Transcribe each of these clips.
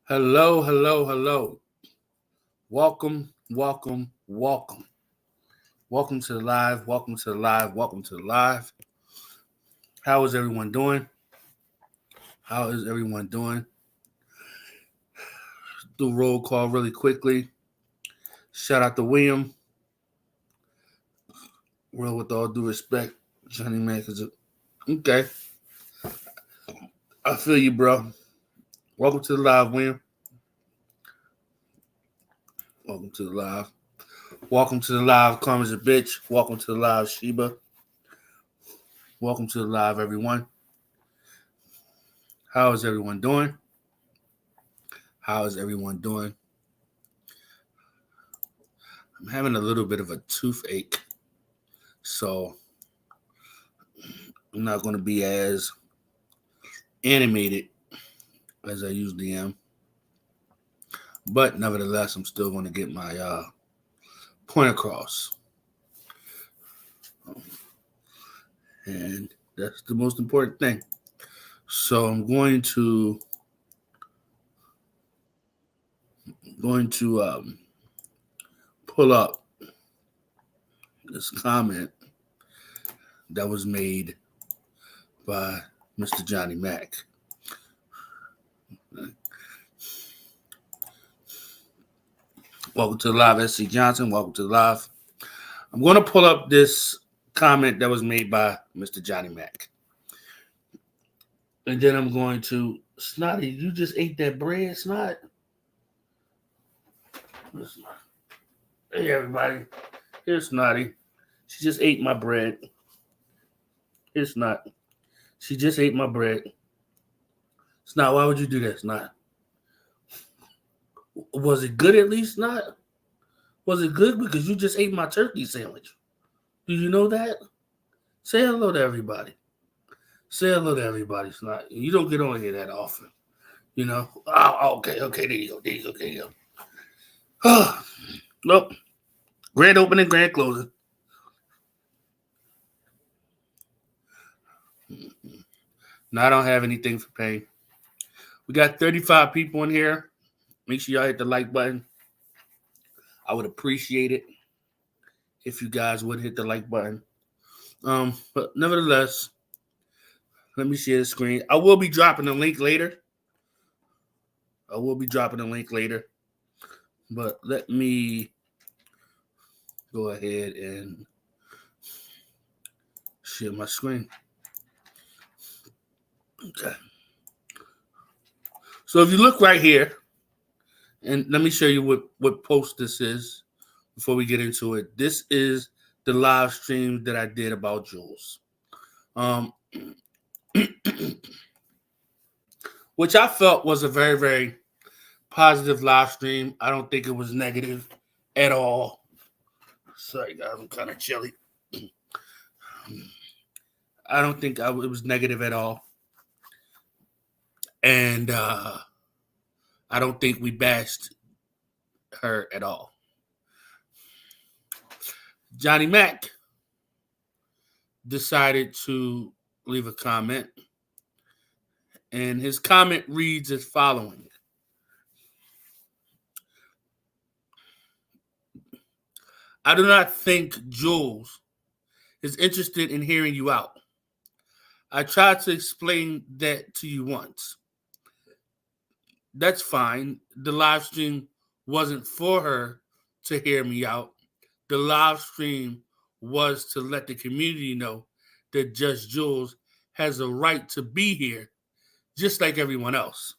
Hello, hello, hello. Welcome, welcome, welcome. Welcome to the live. Welcome to the live. Welcome to the live. How is everyone doing? How is everyone doing? Do roll call really quickly. Shout out to William. Well, with all due respect, Johnny Mac is okay. I feel you, bro. Welcome to the live, William. Welcome to the live. Welcome to the live, Karma's a bitch. Welcome to the live, Sheba. Welcome to the live, everyone. How is everyone doing? How is everyone doing? I'm having a little bit of a toothache, so I'm not going to be as animated as I usually am. But nevertheless, I'm still going to get my point across. And that's the most important thing. So I'm going to pull up this comment that was made by Mr. Johnny Mac. Welcome to the live, SC Johnson. Welcome to the live. I'm going to pull up this comment that was made by Mr. Johnny Mac. And then I'm going to, Snotty, you just ate that bread, Snot? Hey, everybody. Here's Snotty. She just ate my bread. Here's Snot. She just ate my bread. Snot, why would you do that, Snot? Was it good at least, Snot? Was it good? Because you just ate my turkey sandwich. Do you know that? Say hello to everybody. Say hello to everybody, Snot. You don't get on here that often. You know? Oh, okay, there you go. Oh, nope. Grand opening, grand closing. No, I don't have anything for pay. We got 35 people in here. Make sure y'all hit the like button. I would appreciate it if you guys would hit the like button. But nevertheless, let me share the screen. I will be dropping a link later. But let me go ahead and share my screen. Okay. So if you look right here, and let me show you what post this is before we get into it. This is the live stream that I did about Juelz. Which I felt was a very, very positive live stream. I don't think it was negative at all. Sorry, guys, I'm kind of chilly. I don't think it was negative at all. And I don't think we bashed her at all. Johnny Mac decided to leave a comment. And his comment reads as following. I do not think Juelz is interested in hearing you out. I tried to explain that to you once. That's fine. The live stream wasn't for her to hear me out. The live stream was to let the community know that Just Juelz has a right to be here, just like everyone else.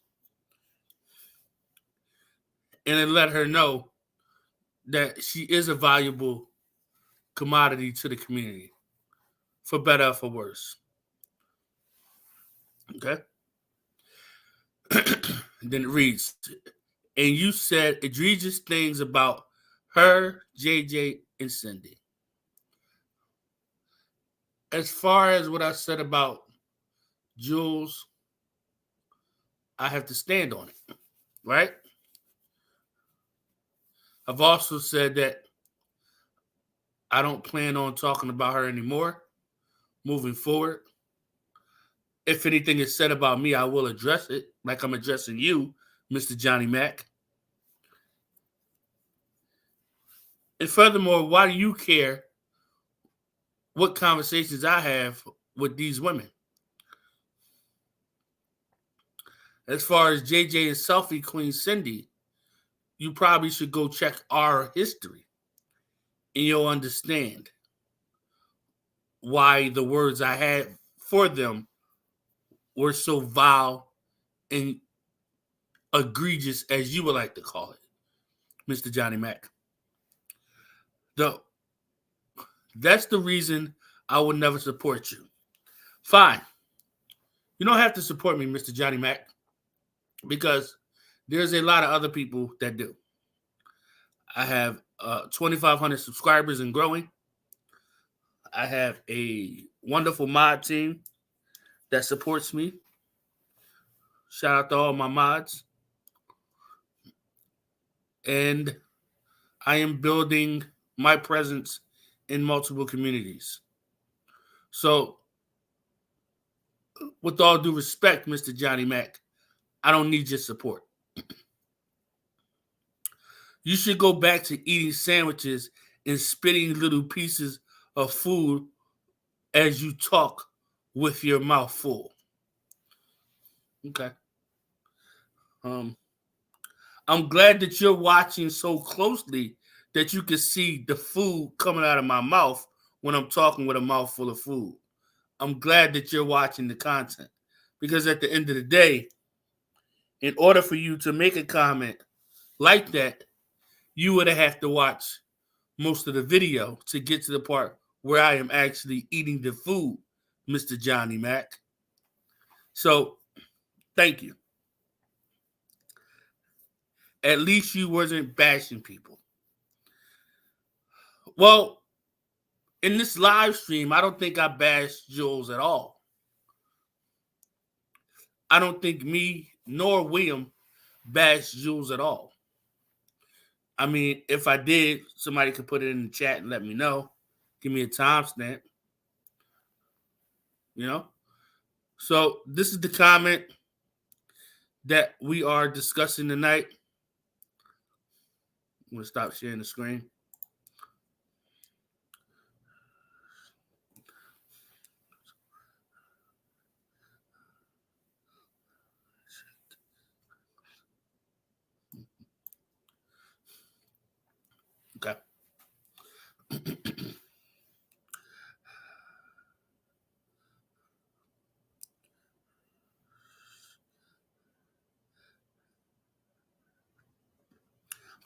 And it let her know that she is a valuable commodity to the community, for better or for worse. Okay? Then it reads, and you said egregious things about her, JJ, and Cindy. As far as what I said about Juelz, I have to stand on it, right? I've also said that I don't plan on talking about her anymore moving forward. If anything is said about me, I will address it like I'm addressing you Mr. Johnny Mac? And furthermore, why do you care what conversations I have with these women? As far as JJ and Selfie Queen Cindy, you probably should go check our history and you'll understand why the words I had for them were so vile and egregious, as you would like to call it, Mr. Johnny Mac. That's the reason I would never support you. Fine. You don't have to support me, Mr. Johnny Mac, because there's a lot of other people that do. I have 2,500 subscribers and growing. I have a wonderful mod team that supports me. Shout out to all my mods. And I am building my presence in multiple communities. So, with all due respect, Mr. Johnny Mac, I don't need your support. You should go back to eating sandwiches and spitting little pieces of food as you talk with your mouth full. Okay. I'm glad that you're watching so closely that you can see the food coming out of my mouth when I'm talking with a mouthful of food. I'm glad that you're watching the content, because at the end of the day, in order for you to make a comment like that, you would have to watch most of the video to get to the part where I am actually eating the food, Mr. Johnny Mac. So, thank you. At least you wasn't bashing people. Well, in this live stream, I don't think I bashed Juelz at all. I don't think me nor William bashed Juelz at all. I mean, if I did, somebody could put it in the chat and let me know. Give me a timestamp. You know? So this is the comment that we are discussing tonight. I'm going to stop sharing the screen. Okay. I'm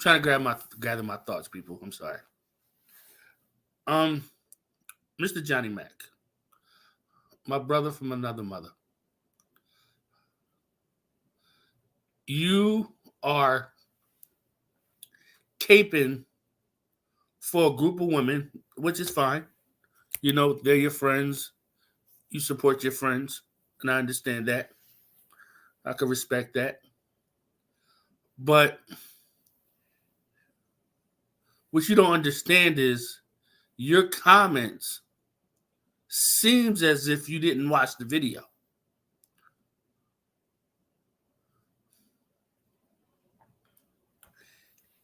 trying to gather my thoughts, people. I'm sorry. Mr. Johnny Mac, my brother from another mother. You are caping for a group of women, which is fine. You know, they're your friends. You support your friends, and I understand that. I can respect that. But what you don't understand is your comments seems as if you didn't watch the video.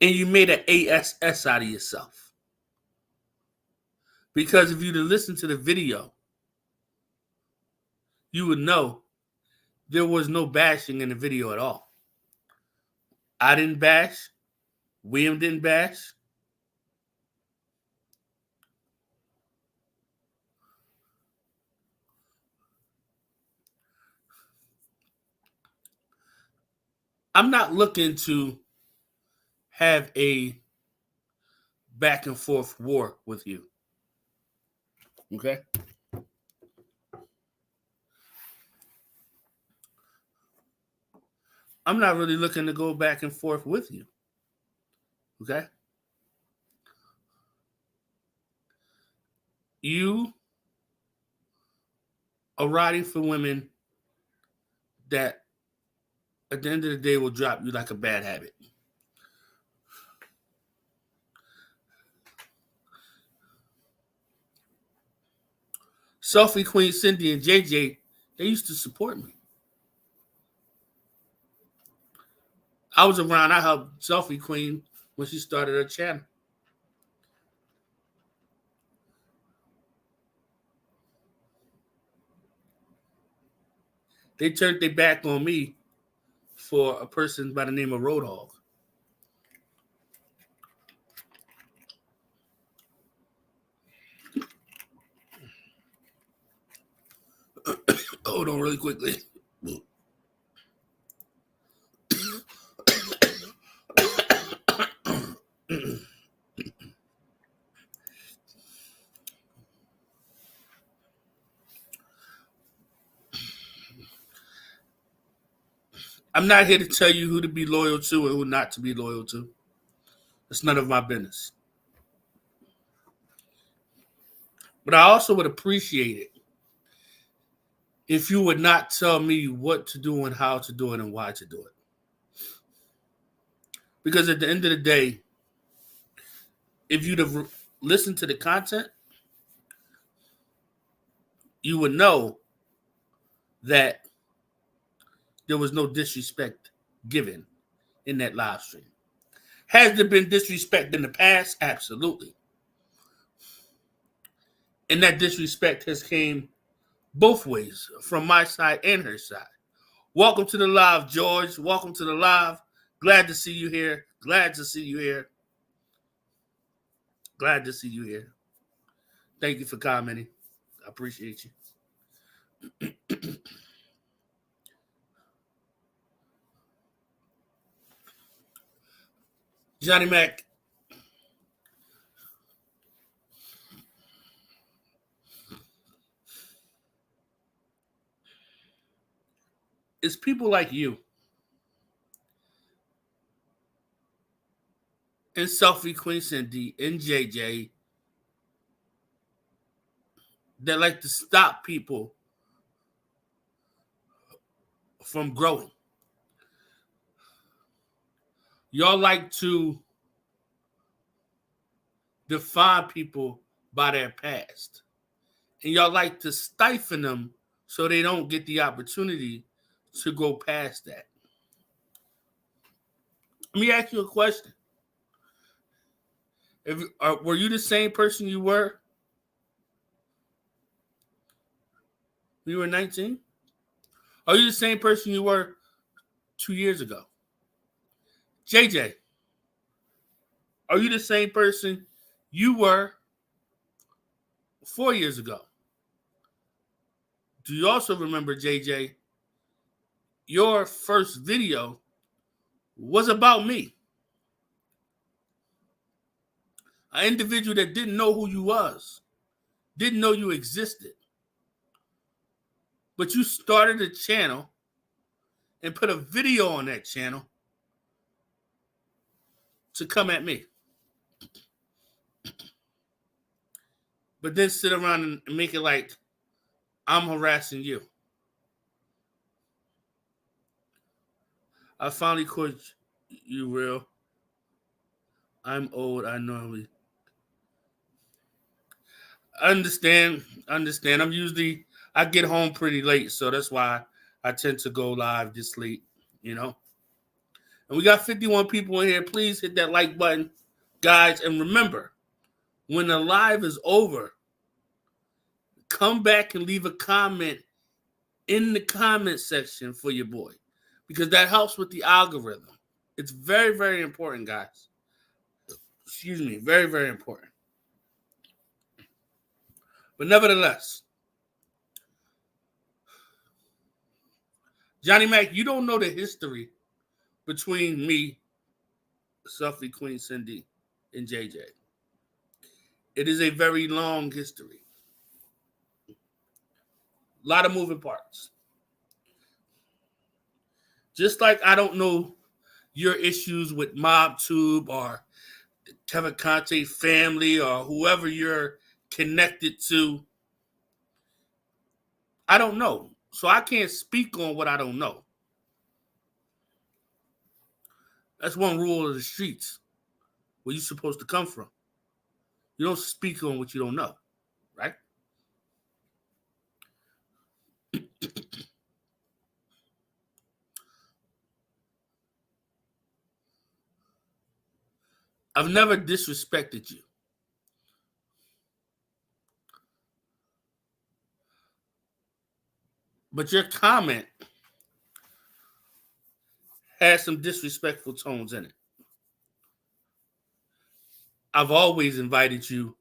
And you made an ASS out of yourself. Because if you'd have listened to the video, you would know there was no bashing in the video at all. I didn't bash. William didn't bash. I'm not looking to have a back and forth war with you. Okay? I'm not really looking to go back and forth with you. Okay? You are riding for women that at the end of the day will drop you like a bad habit. Selfie Queen Cindy and JJ, they used to support me. I was around. I helped Selfie Queen when she started her channel. They turned their back on me for a person by the name of Roadhog. Hold on really quickly. I'm not here to tell you who to be loyal to and who not to be loyal to. It's none of my business. But I also would appreciate it if you would not tell me what to do and how to do it and why to do it. Because at the end of the day, if you'd have listened to the content, you would know that there was no disrespect given in that live stream. Has there been disrespect in the past? Absolutely. And that disrespect has came both ways, from my side and her side. Welcome to the live, George. Welcome to the live. Glad to see you here. Glad to see you here. Glad to see you here. Thank you for commenting. I appreciate you. Johnny Mac. It's people like you and Selfie Queen Cindy and JJ that like to stop people from growing. Y'all like to define people by their past. And y'all like to stifle them so they don't get the opportunity to go past that. Let me ask you a question. Were you the same person you were when you were 19? Are you the same person you were 2 years ago? JJ, are you the same person you were 4 years ago? Do you also remember, JJ, your first video was about me? An individual that didn't know who you was, didn't know you existed. But you started a channel and put a video on that channel to come at me. But then sit around and make it like I'm harassing you. I finally caught you real. I'm old. I normally understand. I get home pretty late, so that's why I tend to go live this late, you know. And we got 51 people in here. Please hit that like button, guys. And remember, when the live is over, come back and leave a comment in the comment section for your boy, because that helps with the algorithm. It's very, very important, guys. Excuse me, very, very important. But nevertheless, Johnny Mac, you don't know the history between me, Selfie Queen Cindy, and JJ. It is a very long history. A lot of moving parts. Just like I don't know your issues with MobTube or Kevin Conte family or whoever you're connected to. I don't know. So I can't speak on what I don't know. That's one rule of the streets, where you're supposed to come from. You don't speak on what you don't know, right? I've never disrespected you. But your comment has some disrespectful tones in it. I've always invited you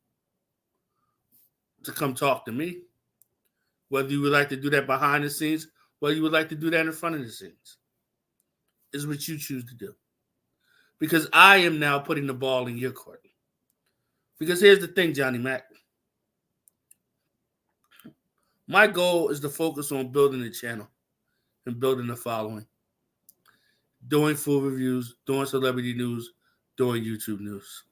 to come talk to me, whether you would like to do that behind the scenes, whether you would like to do that in front of the scenes. Is what you choose to do. Because I am now putting the ball in your court. Because here's the thing, Johnny Mac. My goal is to focus on building the channel and building the following. Doing food reviews, doing celebrity news, doing YouTube news.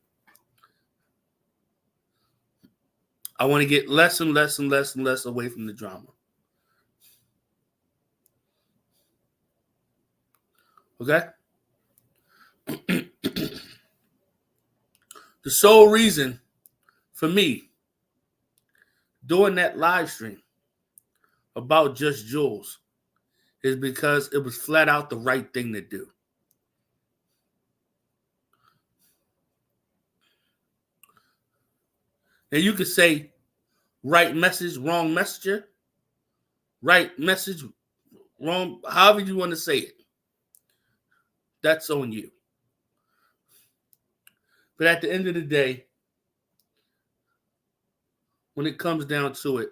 I want to get less and less and less and less away from the drama. Okay? The sole reason for me doing that live stream about Just Juelz is because it was flat out the right thing to do. And you could say right message, wrong messenger, right message, wrong, however you want to say it. That's on you. But at the end of the day, when it comes down to it,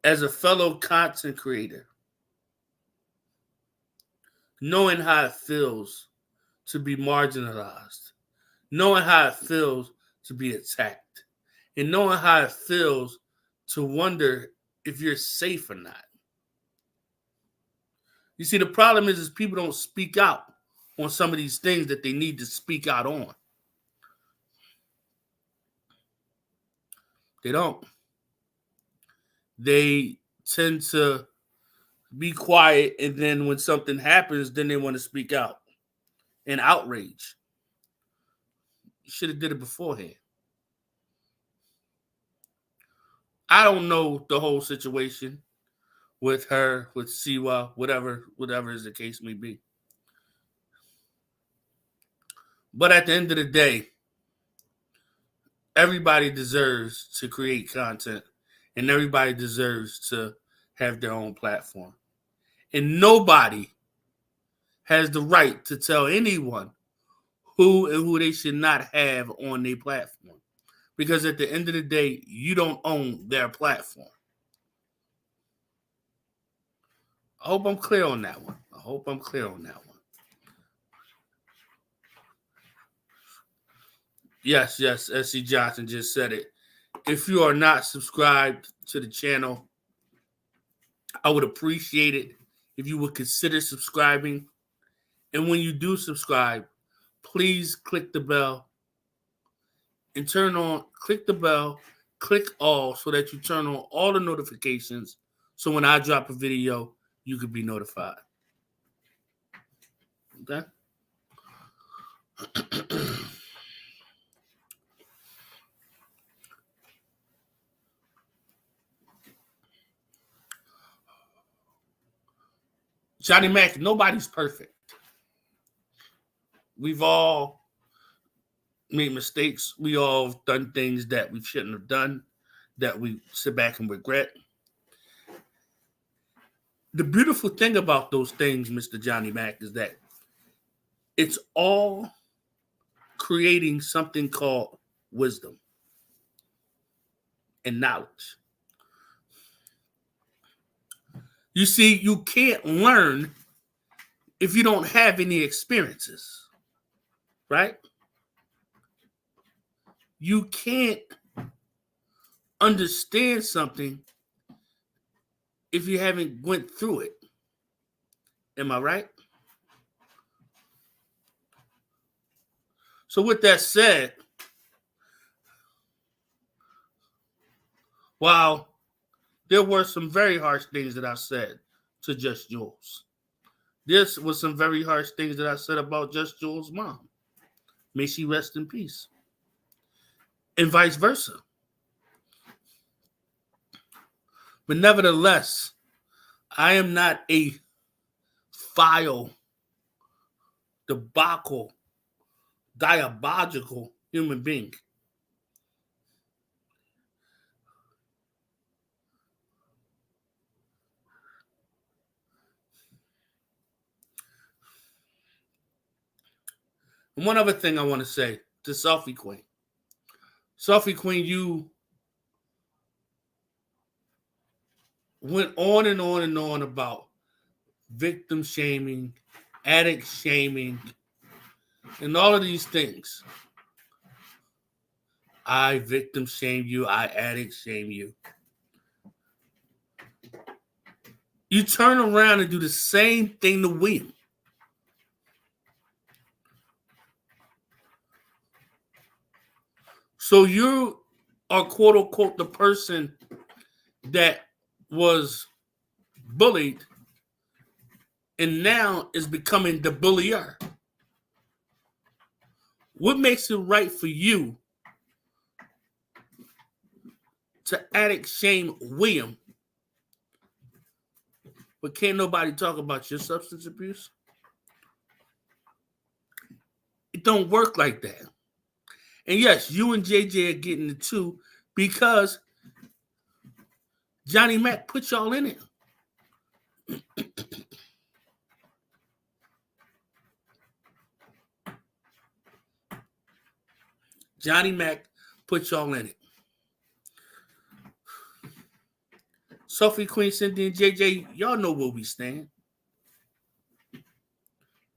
as a fellow content creator, knowing how it feels to be marginalized, knowing how it feels to be attacked, and knowing how it feels to wonder if you're safe or not. You see, the problem is people don't speak out on some of these things that they need to speak out on. They don't. They tend to be quiet, and then when something happens, then they want to speak out in outrage. You should have did it beforehand. I don't know the whole situation with her, with Siwa, whatever is the case may be. But at the end of the day, everybody deserves to create content, and everybody deserves to have their own platform. And nobody has the right to tell anyone who and who they should not have on their platform. Because at the end of the day, you don't own their platform. I hope I'm clear on that one. Yes, S.C. Johnson just said it. If you are not subscribed to the channel, I would appreciate it if you would consider subscribing. And when you do subscribe, please click the bell and click the bell, click all so that you turn on all the notifications. So when I drop a video, you could be notified. Okay? Johnny Mac, nobody's perfect. We've all made mistakes. We all have done things that we shouldn't have done, that we sit back and regret. The beautiful thing about those things, Mr. Johnny Mac, is that it's all creating something called wisdom and knowledge. You see, you can't learn if you don't have any experiences, right? You can't understand something if you haven't went through it. Am I right? So with that said, while there were some very harsh things that I said to Just Juelz, there was some very harsh things that I said about Just Juelz's mom. May she rest in peace. And vice versa. But nevertheless, I am not a file debacle, diabolical human being. And one other thing I want to say to Selfie Queen. Selfie Queen, you went on and on and on about victim shaming, addict shaming, and all of these things. I victim shame you, I addict shame you. You turn around and do the same thing to William. So you are, quote unquote, the person that was bullied and now is becoming the bullier. What makes it right for you to addict shame William, but can't nobody talk about your substance abuse? It don't work like that. And yes, you and JJ are getting it too because Johnny Mac put y'all in it. Johnny Mac put y'all in it. Sophie, Queen, Cynthia, and JJ, y'all know where we stand.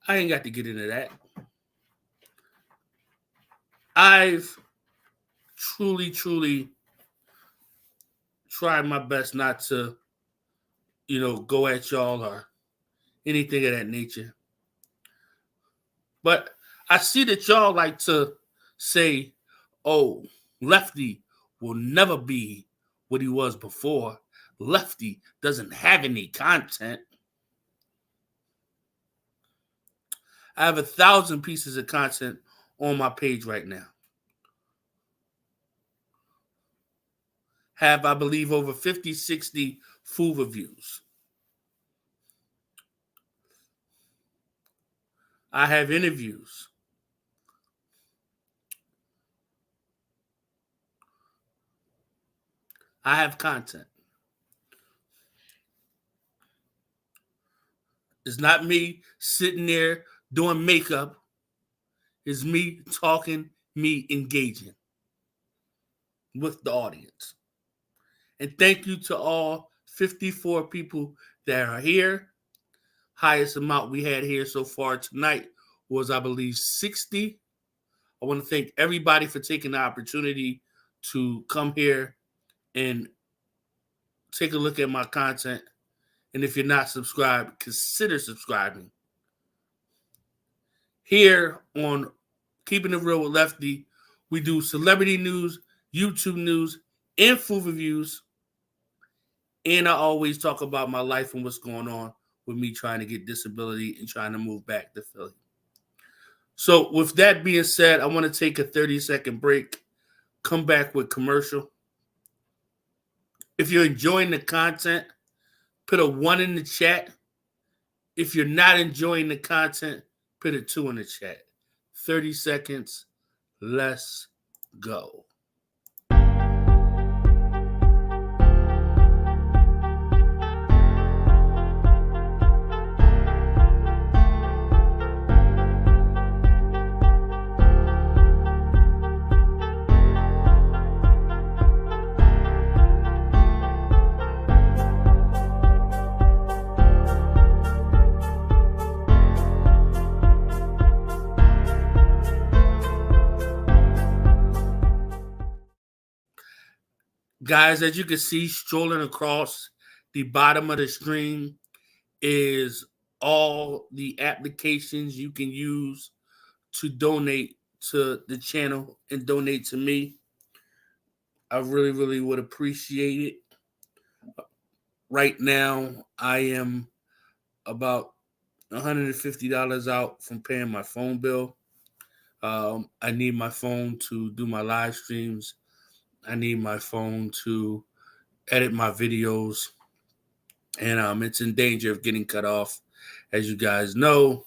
I ain't got to get into that. I've truly tried my best not to, go at y'all or anything of that nature. But I see that y'all like to say, oh, Lefty will never be what he was before. Lefty doesn't have any content. I have 1,000 pieces of content on my page right now. Have, I believe, over 50, 60 food reviews. I have interviews. I have content. It's not me sitting there doing makeup. It's me talking, me engaging with the audience. And thank you to all 54 people that are here. Highest amount we had here so far tonight was, I believe, 60. I want to thank everybody for taking the opportunity to come here and take a look at my content. And if you're not subscribed, consider subscribing. Here on Keeping It Real with Lefty, we do celebrity news, YouTube news, and food reviews. And I always talk about my life and what's going on with me trying to get disability and trying to move back to Philly. So with that being said, I want to take a 30-second break, come back with commercial. If you're enjoying the content, put a 1 in the chat. If you're not enjoying the content, put a 2 in the chat. 30 seconds. Let's go. Guys, as you can see, strolling across the bottom of the screen is all the applications you can use to donate to the channel and donate to me. I really would appreciate it. Right now, I am about $150 out from paying my phone bill. I need my phone to do my live streams. I need my phone to edit my videos. And it's in danger of getting cut off. As you guys know,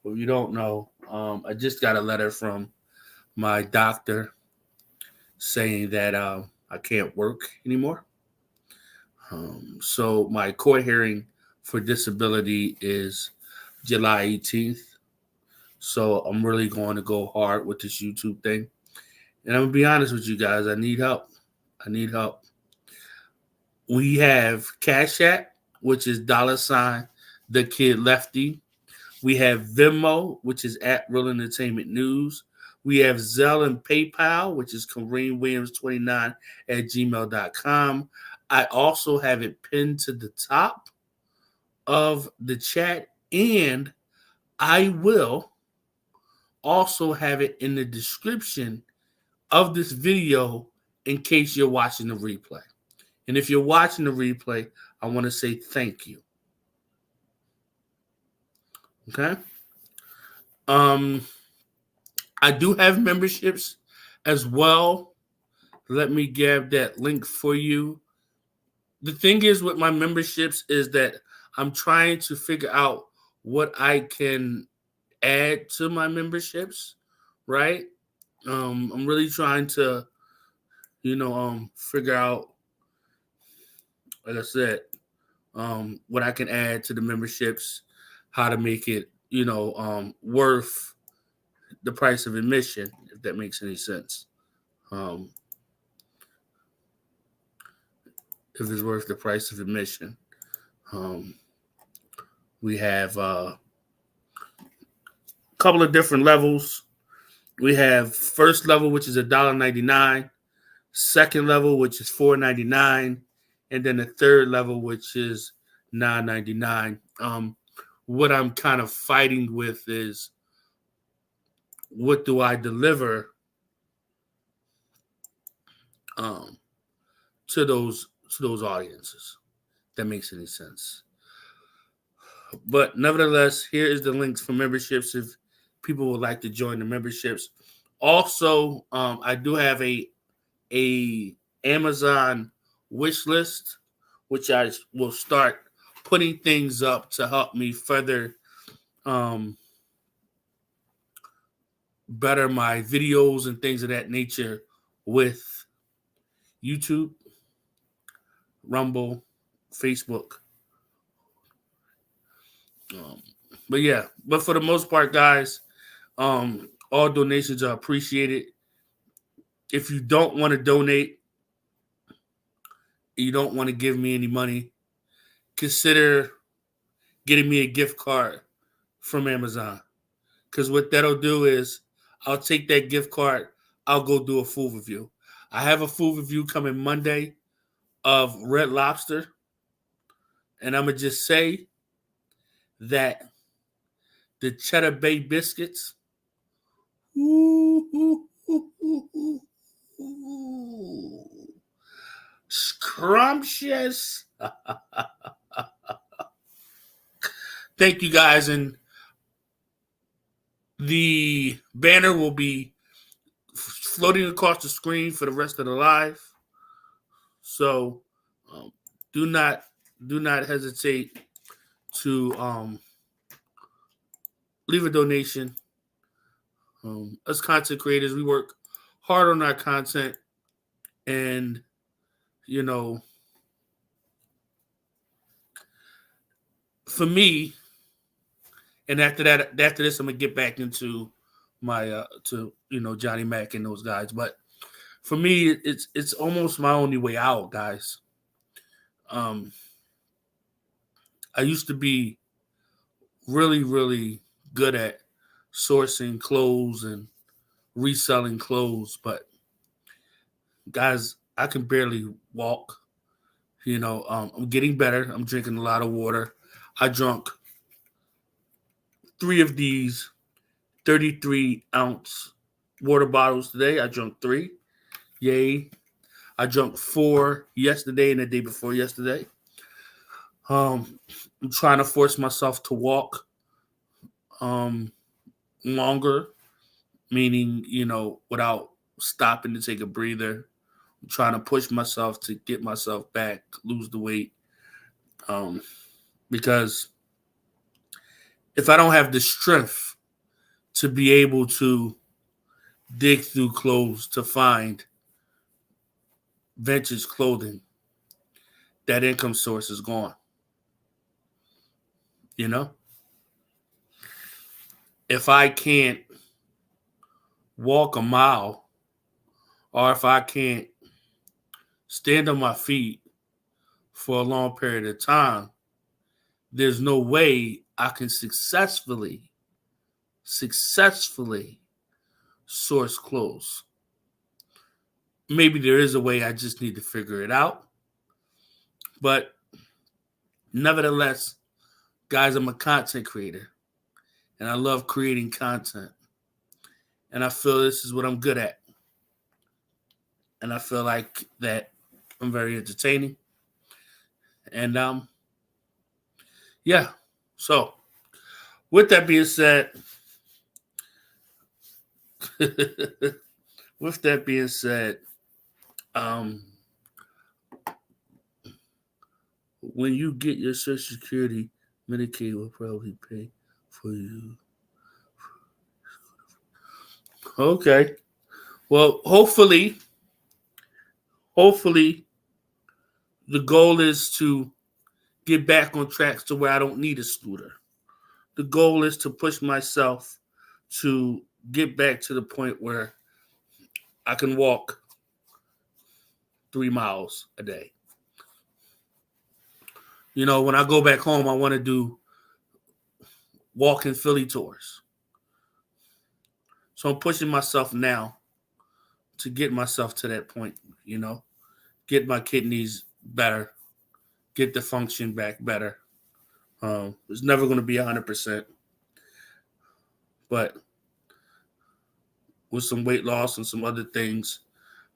Well, you don't know, I just got a letter from my doctor saying that I can't work anymore. So my court hearing for disability is July 18th. So I'm really going to go hard with this YouTube thing. And I'm going to be honest with you guys. I need help. I need help. We have Cashapp, which is $ thekidlefty. We have Venmo, which is at Real Entertainment News. We have Zelle and PayPal, which is KareemWilliams29 at gmail.com. I also have it pinned to the top of the chat, and I will also have it in the description of this video in case you're watching the replay. And if you're watching the replay, I want to say thank you. Okay? I do have memberships as well. Let me grab that link for you. The thing is with my memberships is that I'm trying to figure out what I can add to my memberships, right? I'm really trying to, figure out, like I said, what I can add to the memberships, how to make it, worth the price of admission, if that makes any sense. If it's worth the price of admission. We have a couple of different levels. We have first level, which is $1.99, second level, which is $4.99, and then the third level, which is $9.99. What I'm kind of fighting with is, what do I deliver to those audiences? That makes any sense. But nevertheless, here is the links for memberships if people would like to join the memberships. Also, I do have a Amazon wish list, which I will start putting things up to help me further better my videos and things of that nature with YouTube, Rumble, Facebook. But for the most part, guys, all donations are appreciated. If you don't want to donate, you don't want to give me any money, consider getting me a gift card from Amazon. Because what that'll do is I'll take that gift card, I'll go do a food review. I have a food review coming Monday of Red Lobster. And I'm going to just say that the Cheddar Bay biscuits, scrumptious. Thank you, guys. And the banner will be floating across the screen for the rest of the live. So do not hesitate to leave a donation. Us content creators, we work hard on our content, and for me, and after this, I'm gonna get back into my Johnny Mac and those guys. But for me, it's almost my only way out, guys. I used to be really, really good at sourcing clothes and reselling clothes, but guys, I can barely walk. I'm getting better. I'm drinking a lot of water. I drank 3 of these 33-ounce water bottles today. I drank 3. Yay. I drank 4 yesterday and the day before yesterday. I'm trying to force myself to walk longer, meaning, without stopping to take a breather. I'm trying to push myself to get myself back, lose the weight. Because if I don't have the strength to be able to dig through clothes to find vintage clothing, that income source is gone. You know? If I can't walk a mile, or if I can't stand on my feet for a long period of time, there's no way I can successfully source clothes. Maybe there is a way, I just need to figure it out. But nevertheless, guys, I'm a content creator, and I love creating content. And I feel this is what I'm good at. And I feel like that I'm very entertaining. And yeah. So with that being said, when you get your Social Security, Medicaid will probably pay for you. Okay. Well, hopefully, the goal is to get back on track to where I don't need a scooter. The goal is to push myself to get back to the point where I can walk 3 miles a day. You know, when I go back home, I want to do walking Philly tours. So I'm pushing myself now to get myself to that point, you know, get my kidneys better, get the function back better. It's never going to be 100%, but with some weight loss and some other things,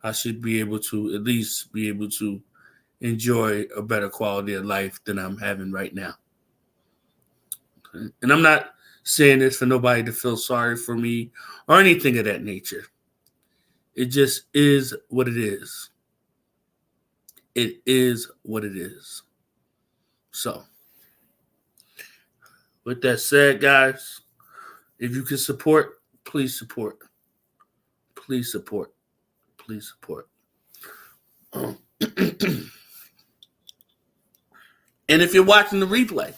I should be able to at least be able to enjoy a better quality of life than I'm having right now. And I'm not saying this for nobody to feel sorry for me or anything of that nature. It just is what it is. It is what it is. So, with that said, guys, if you can support, please support. Please support. Please support. And if you're watching the replay,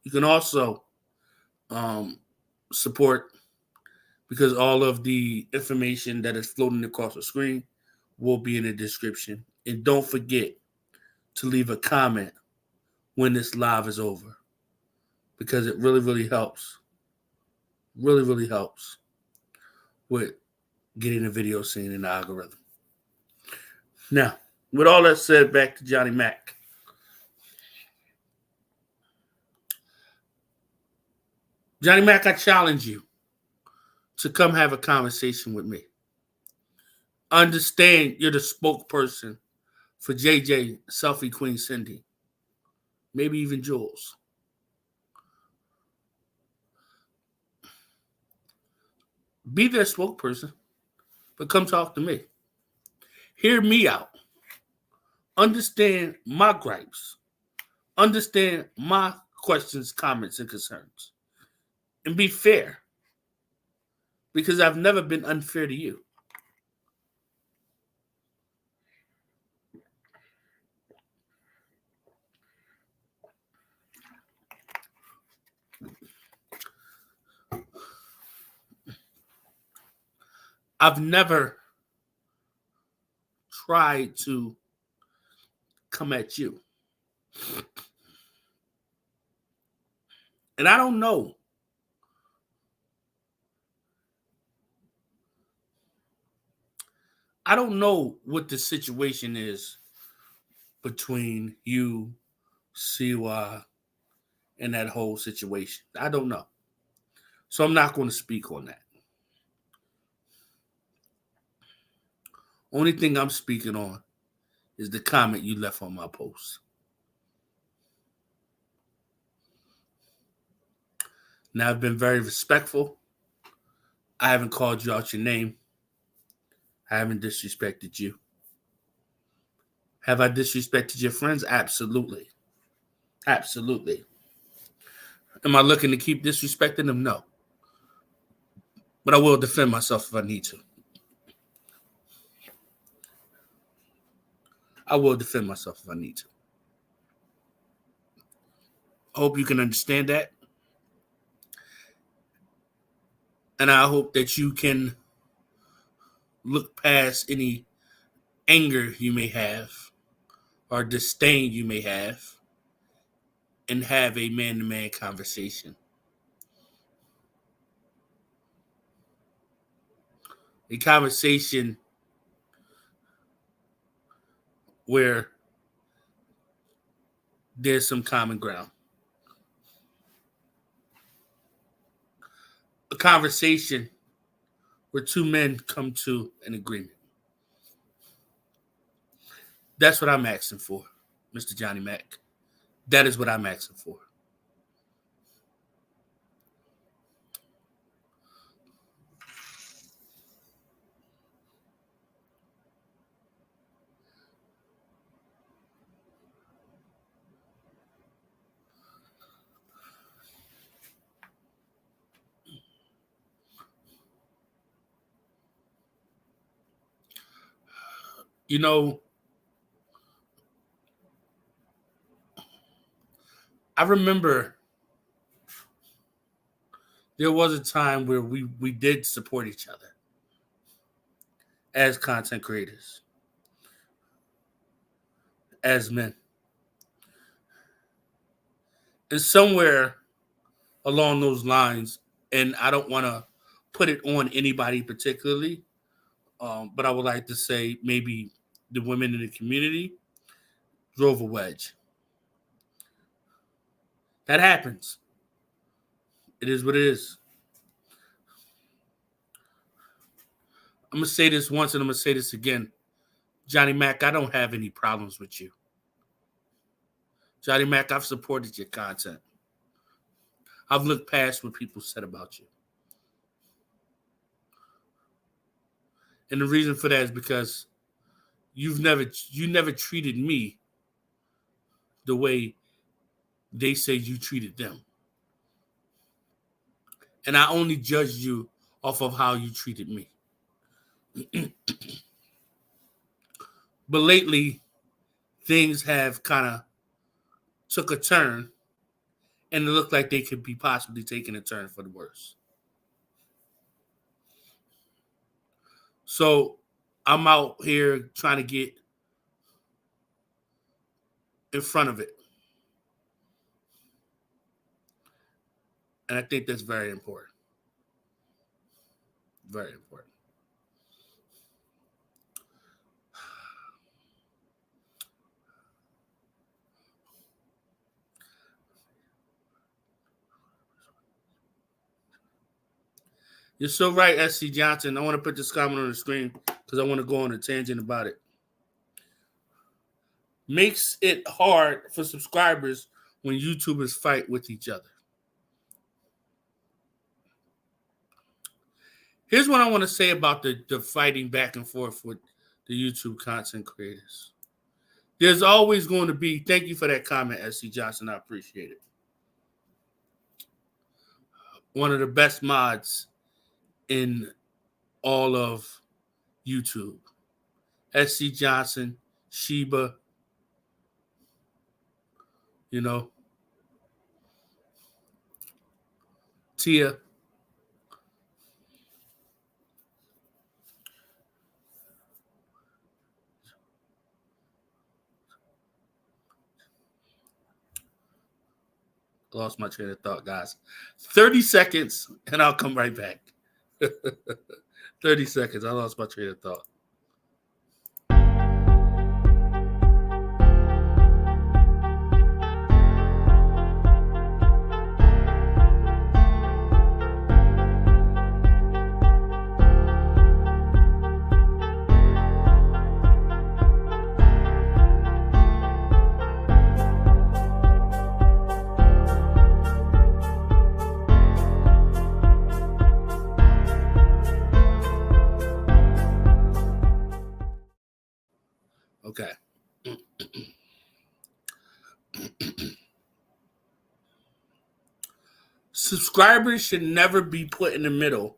you can also support, because all of the information that is floating across the screen will be in the description. And don't forget to leave a comment when this live is over, because it really, really helps. Really, really helps with getting the video seen in the algorithm. Now, with all that said, back to Johnny Mac. Johnny Mac, I challenge you to come have a conversation with me. Understand you're the spokesperson for JJ, Selfie Queen Cindy, maybe even Juelz. Be their spokesperson, but come talk to me. Hear me out. Understand my gripes. Understand my questions, comments, and concerns. And be fair, because I've never been unfair to you. I've never tried to come at you. And I don't know what the situation is between you, Siwa, and that whole situation. I don't know. So I'm not going to speak on that. Only thing I'm speaking on is the comment you left on my post. Now, I've been very respectful. I haven't called you out your name. I haven't disrespected you. Have I disrespected your friends? Absolutely. Absolutely. Am I looking to keep disrespecting them? No. but I will defend myself if I need to. I will defend myself if I need to. I hope you can understand that. And I hope that you can look past any anger you may have or disdain you may have and have a man-to-man conversation. A conversation where there's some common ground. A conversation where two men come to an agreement. That's what I'm asking for, Mr. Johnny Mac. That is what I'm asking for. You know, I remember there was a time where we did support each other as content creators, as men. And somewhere along those lines, and I don't want to put it on anybody particularly, but I would like to say maybe the women in the community drove a wedge. That happens. It is what it is. I'm going to say this once and I'm going to say this again. Johnny Mac, I don't have any problems with you. Johnny Mac, I've supported your content. I've looked past what people said about you. And the reason for that is because you never treated me the way they say you treated them. And I only judged you off of how you treated me. But lately, things have kind of took a turn, and it looked like they could be possibly taking a turn for the worse. So I'm out here trying to get in front of it. And I think that's very important. Very important. You're so right, S.C. Johnson. I want to put this comment on the screen because I want to go on a tangent about it. Makes it hard for subscribers when YouTubers fight with each other. Here's what I want to say about the fighting back and forth with the YouTube content creators. There's always going to be, thank you for that comment, S.C. Johnson. I appreciate it. One of the best mods in all of YouTube. S.C. Johnson, Sheba, Tia. Lost my train of thought, guys. 30 seconds, and I'll come right back. 30 seconds. I lost my train of thought. Okay. Subscribers should never be put in the middle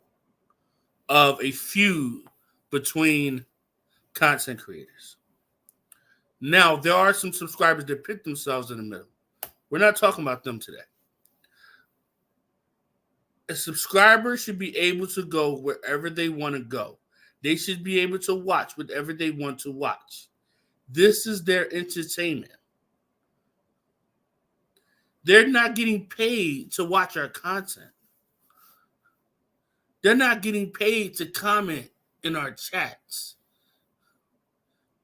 of a feud between content creators. Now, there are some subscribers that pick themselves in the middle. We're not talking about them today. A subscriber should be able to go wherever they want to go. They should be able to watch whatever they want to watch. This is their entertainment. They're not getting paid to watch our content. They're not getting paid to comment in our chats.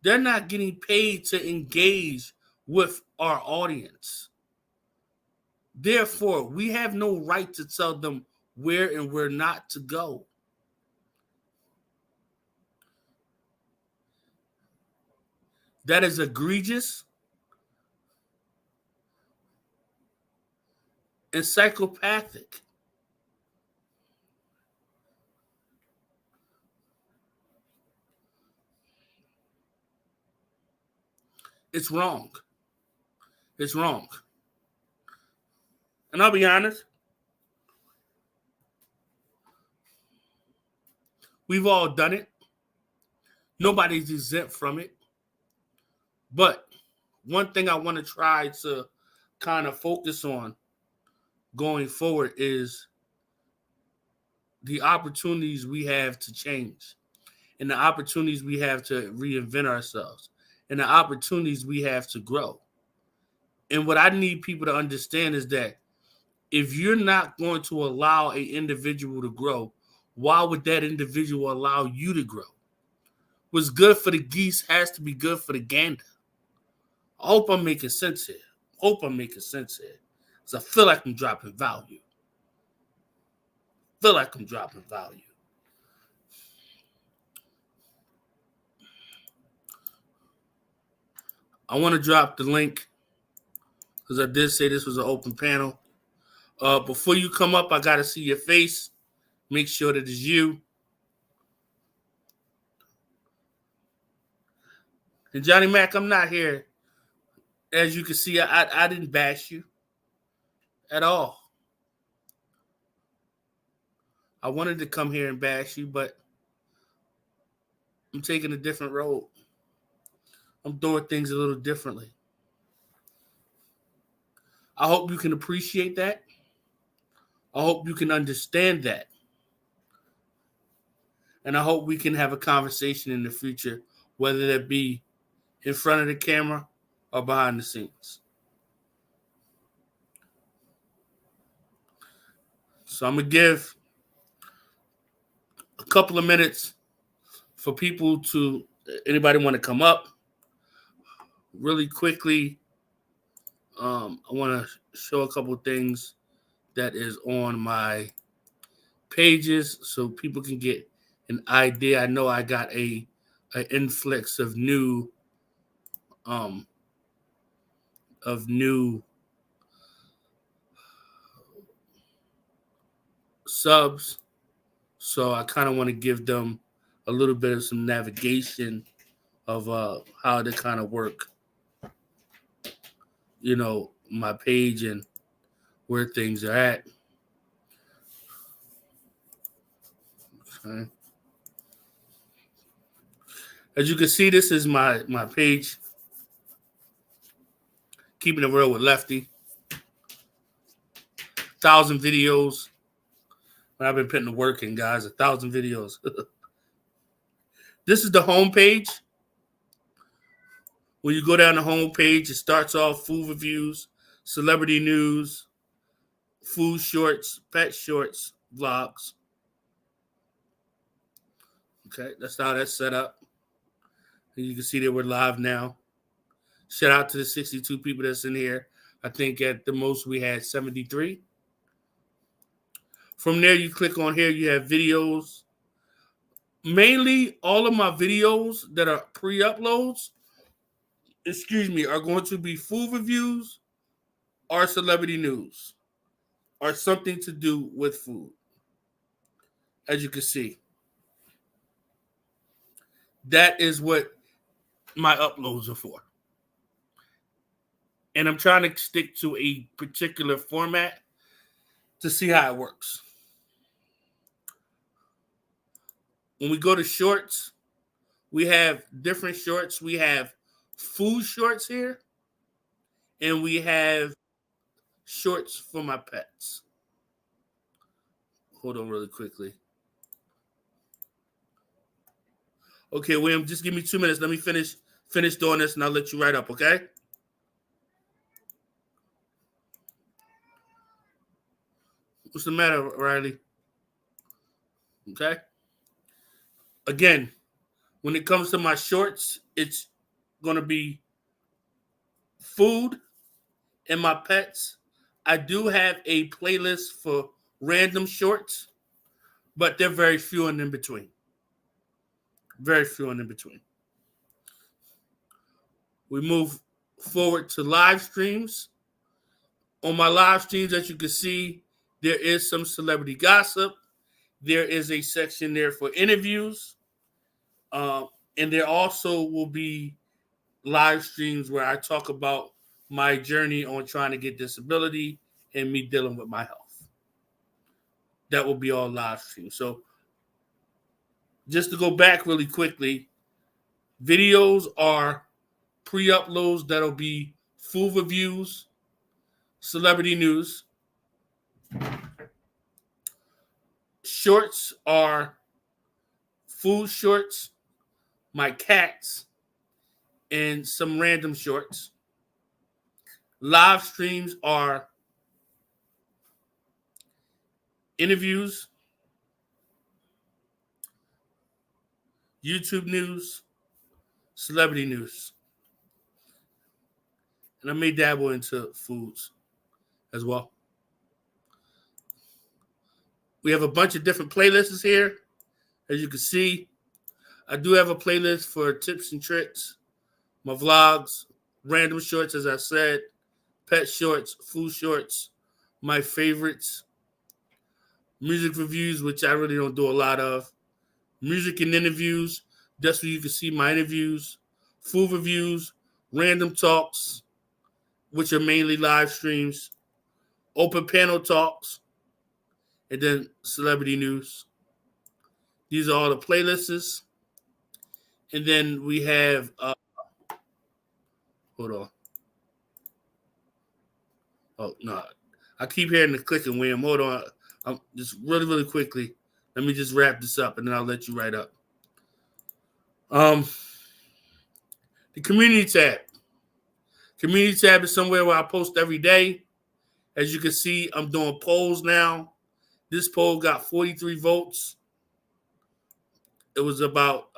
They're not getting paid to engage with our audience. Therefore, we have no right to tell them where and where not to go. That is egregious and psychopathic. It's wrong. It's wrong. And I'll be honest, we've all done it. Nobody's exempt from it. But one thing I want to try to kind of focus on going forward is the opportunities we have to change and the opportunities we have to reinvent ourselves and the opportunities we have to grow. And what I need people to understand is that if you're not going to allow an individual to grow, why would that individual allow you to grow? What's good for the geese has to be good for the gander. I hope I'm making sense here. Because I feel like I'm dropping value. I want to drop the link because I did say this was an open panel. Before you come up, I got to see your face. Make sure that it's you. And Johnny Mac, I'm not here. As you can see, I didn't bash you at all. I wanted to come here and bash you, but I'm taking a different road. I'm doing things a little differently. I hope you can appreciate that. I hope you can understand that. And I hope we can have a conversation in the future, whether that be in front of the camera or behind the scenes. So I'm going to give a couple of minutes for people to, anybody want to come up really quickly. I want to show a couple of things that is on my pages so people can get an idea. I know I got an influx of new subs, so I kind of want to give them a little bit of some navigation of how to kind of work, my page and where things are at. Okay. As you can see, this is my page, Keeping It Real with Lefty. 1,000 videos. I've been putting the work in, guys. 1,000 videos. This is the home page. When you go down the home page, it starts off food reviews, celebrity news, food shorts, pet shorts, vlogs. Okay, that's how that's set up. And you can see that we're live now. Shout out to the 62 people that's in here. I think at the most we had 73. From there, you click on here, you have videos. Mainly, all of my videos that are pre-uploads, are going to be food reviews or celebrity news or something to do with food. As you can see, that is what my uploads are for. And I'm trying to stick to a particular format to see how it works. When we go to shorts, we have different shorts. We have food shorts here, and we have shorts for my pets. Hold on really quickly. Okay, William, just give me 2 minutes. Let me finish doing this, and I'll let you write up, okay? What's the matter, Riley? Okay. Again, when it comes to my shorts, it's going to be food and my pets. I do have a playlist for random shorts, but they're very few and in between. Very few and in between. We move forward to live streams. On my live streams, as you can see, there is some celebrity gossip. There is a section there for interviews. And there also will be live streams where I talk about my journey on trying to get disability and me dealing with my health. That will be all live streams. So just to go back really quickly, videos are pre-uploads that'll be food reviews, celebrity news. Shorts are food shorts, my cats, and some random shorts. Live streams are interviews, YouTube news, celebrity news. And I may dabble into foods as well. We have a bunch of different playlists here. As you can see, I do have a playlist for tips and tricks, my vlogs, random shorts, as I said, pet shorts, food shorts, my favorites, music reviews, which I really don't do a lot of, music and interviews, that's where you can see my interviews, food reviews, random talks, which are mainly live streams, open panel talks, and then celebrity news. These are all the playlists. And then we have, hold on. Oh, no. I keep hearing the clicking, William. Hold on. I'm just really quickly. Let me just wrap this up, and then I'll let you write up. The community tab. Community tab is somewhere where I post every day. As you can see, I'm doing polls now. This poll got 43 votes. It was about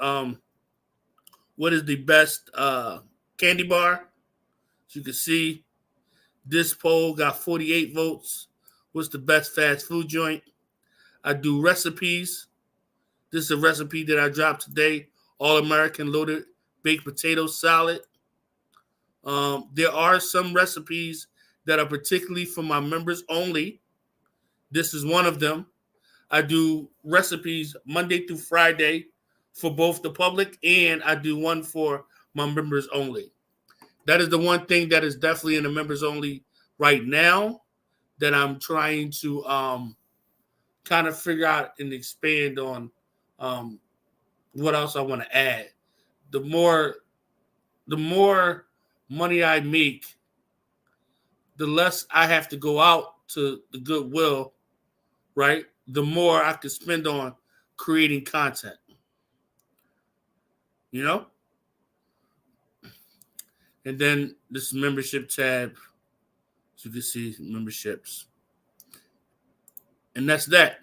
what is the best candy bar. As you can see, this poll got 48 votes. What's the best fast food joint? I do recipes. This is a recipe that I dropped today. All-American loaded baked potato salad. There are some recipes that are particularly for my members only. This is one of them. I do recipes Monday through Friday for both the public, and I do one for my members only. That is the one thing that is definitely in the members only right now that I'm trying to kind of figure out and expand on what else I want to add. The more money I make, the less I have to go out to the Goodwill, right? The more I can spend on creating content. You know? And then this membership tab, so you can see memberships. And that's that.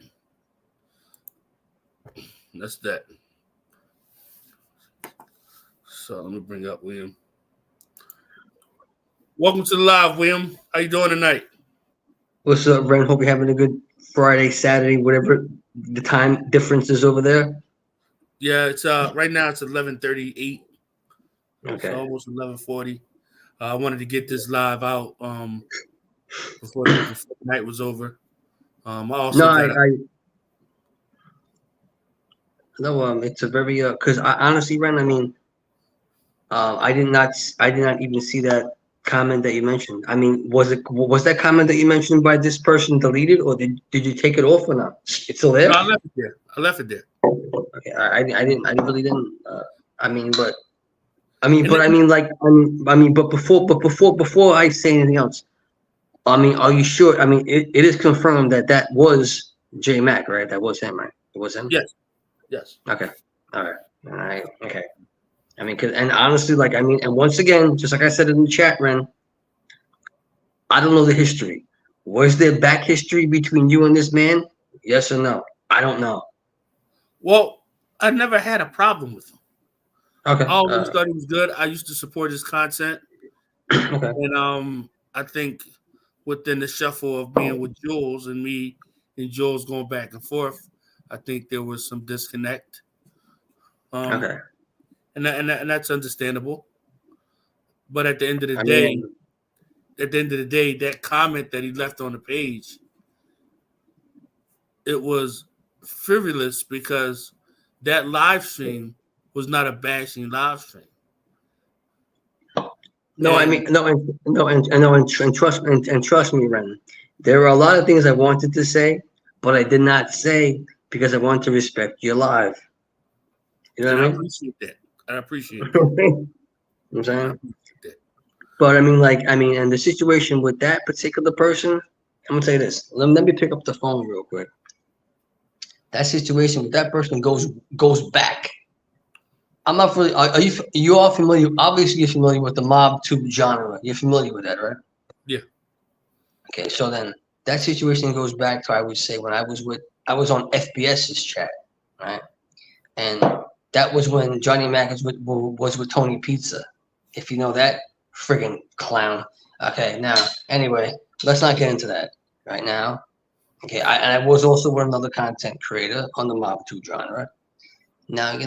That's that. So let me bring up William. Welcome to the live, William. How you doing tonight? What's up, Ren? Hope you're having a good Friday, Saturday, whatever the time difference is over there. Yeah, it's right now it's 11:38. Okay. So almost 11:40. I wanted to get this live out before the night was over. I also it's a very because I honestly, Ren, I mean, I did not even see that comment that you mentioned? I mean, was that comment that you mentioned by this person deleted, or did you take it off or not? It's still there? No, I left it there. I left it there. Okay, I really didn't. I mean, but And then, like, before I say anything else, I mean, are you sure? I mean, it is confirmed that that was J Mac, right? That was him, right? It was him. yes, yes. Okay. All right. Okay. I mean, and honestly, like, I mean, and once again, just like I said in the chat, Ren, I don't know the history. Was there back history between you and this man? Yes or no? I don't know. Well, I never had a problem with him. Okay. I always thought he was good. I used to support his content. Okay. And I think within the shuffle of being with Jules and me and Jules going back and forth, I think there was some disconnect. Okay. And that's understandable. But at the end of the I day, mean, that comment that he left on the page, it was frivolous because that live stream was not a bashing live stream. no, I mean, and trust me, Ren. There are a lot of things I wanted to say, but I did not say because I want to respect your live. You know what I mean? I appreciate that. I appreciate You know what I'm saying? that. But I mean, like, and the situation with that particular person, I'm gonna say this. Let me pick up the phone real quick. That situation with that person goes back. I'm not really. Are you all familiar? Obviously, you're familiar with the Mob 2 genre. You're familiar with that, right? Yeah. Okay, so then that situation goes back to, I would say, when I was on FBS's chat, right? And that was when Johnny Mac was with Tony Pizza. If you know that friggin' clown. Okay, now, anyway, let's not get into that right now. Okay, I was also with another content creator on the Mob 2 genre. Now,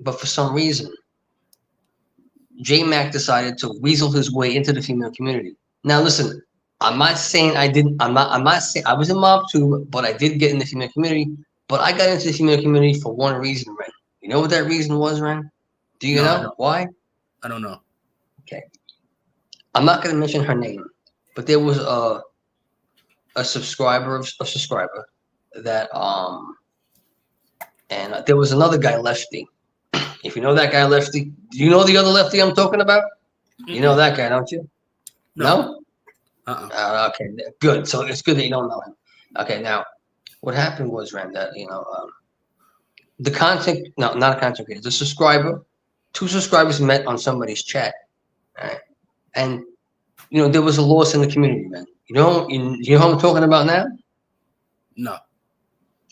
but for some reason, J Mac decided to weasel his way into the female community. Now, listen, I'm not saying I didn't. I'm not saying I was in Mob 2, but I did get in the female community. But I got into the female community for one reason, Ren. You know what that reason was, Ren? Do you know why? I don't know. Okay. I'm not going to mention her name, but there was a subscriber that and there was another guy, Lefty. If you know that guy, Lefty, do you know the other Lefty I'm talking about? Mm-hmm. You know that guy, don't you? No? Okay, good. So it's good that you don't know him. Okay, now what happened was, Ren, that the content, no, not a content creator, the subscriber, 2 subscribers met on somebody's chat, right? And there was a loss in the community, man. You know who I'm talking about now? No.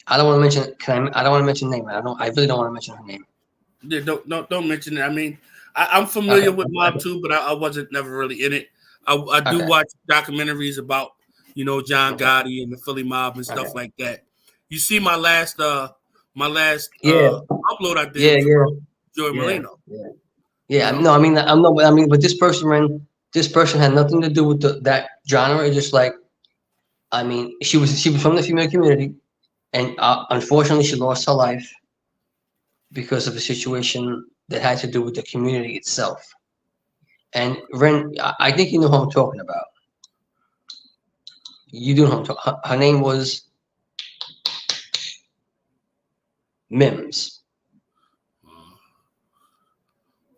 I don't want to mention. I don't want to mention her name. I really don't want to mention her name. Yeah, don't mention it. I mean, I'm familiar with Mob 2, but I wasn't never really in it. I do watch documentaries about John Gotti and the Philly Mob and stuff like that. You see my last upload I did with Joey Molino. Yeah. No, I mean, but this person had nothing to do with that genre. It's just like, I mean, she was from the female community, and unfortunately, she lost her life because of a situation that had to do with the community itself. And Ren, I think you know who I'm talking about. You do know who I'm talking. Her name was Mims.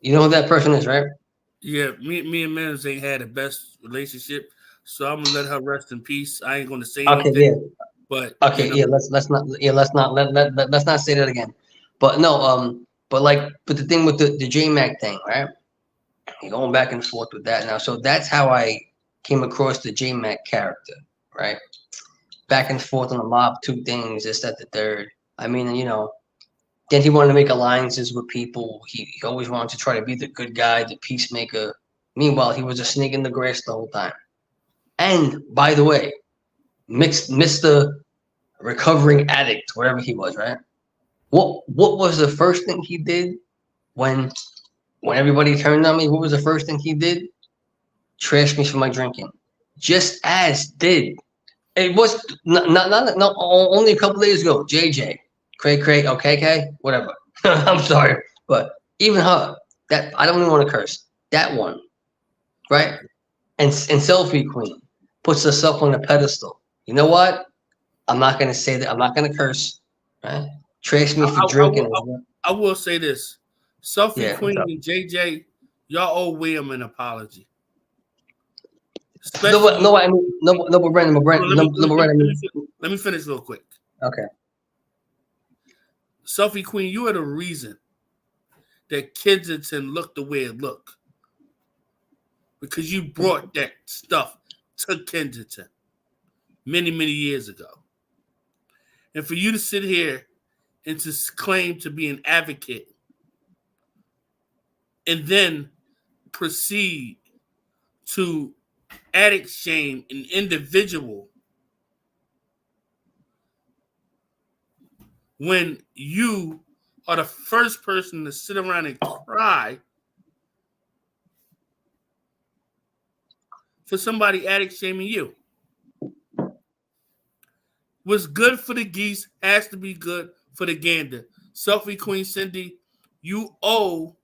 You know who that person is, right? Yeah, me and Mims ain't had the best relationship, so I'm gonna let her rest in peace. I ain't gonna say anything. Yeah. But let's not say that again. But no, but the thing with the J Mac thing, right? You're going back and forth with that now. So that's how I came across the J Mac character, right? Back and forth on the Mob 2 things, this, that, the third. I mean, then he wanted to make alliances with people. He always wanted to try to be the good guy, the peacemaker. Meanwhile, he was a snake in the grass the whole time. And by the way, Mr. Recovering Addict, whatever he was, right? What was the first thing he did when everybody turned on me? What was the first thing he did? Trash me for my drinking. Just as did. It was not only a couple days ago. JJ, Craig, okay, whatever. I'm sorry, but even her, that I don't even want to curse. That one right? And selfie queen puts herself on a pedestal. You know what? I'm not gonna say that. I'm not gonna curse. Right? Trash me for drinking. I will say this: Selfie Yeah. What's Queen up? and JJ, y'all owe William an apology. No, Especially, I mean, no, but Brandon, well, let me no, but Brandon, I mean, let me finish real quick. okay. Selfie Queen, you are the reason that Kensington looked the way it looked because you brought that stuff to Kensington many, many years ago. And for you to sit here and to claim to be an advocate and then proceed to addict shame an individual when you are the first person to sit around and cry for somebody addict shaming you. What's good for the geese has to be good for the gander. Selfie Queen Cindy, you owe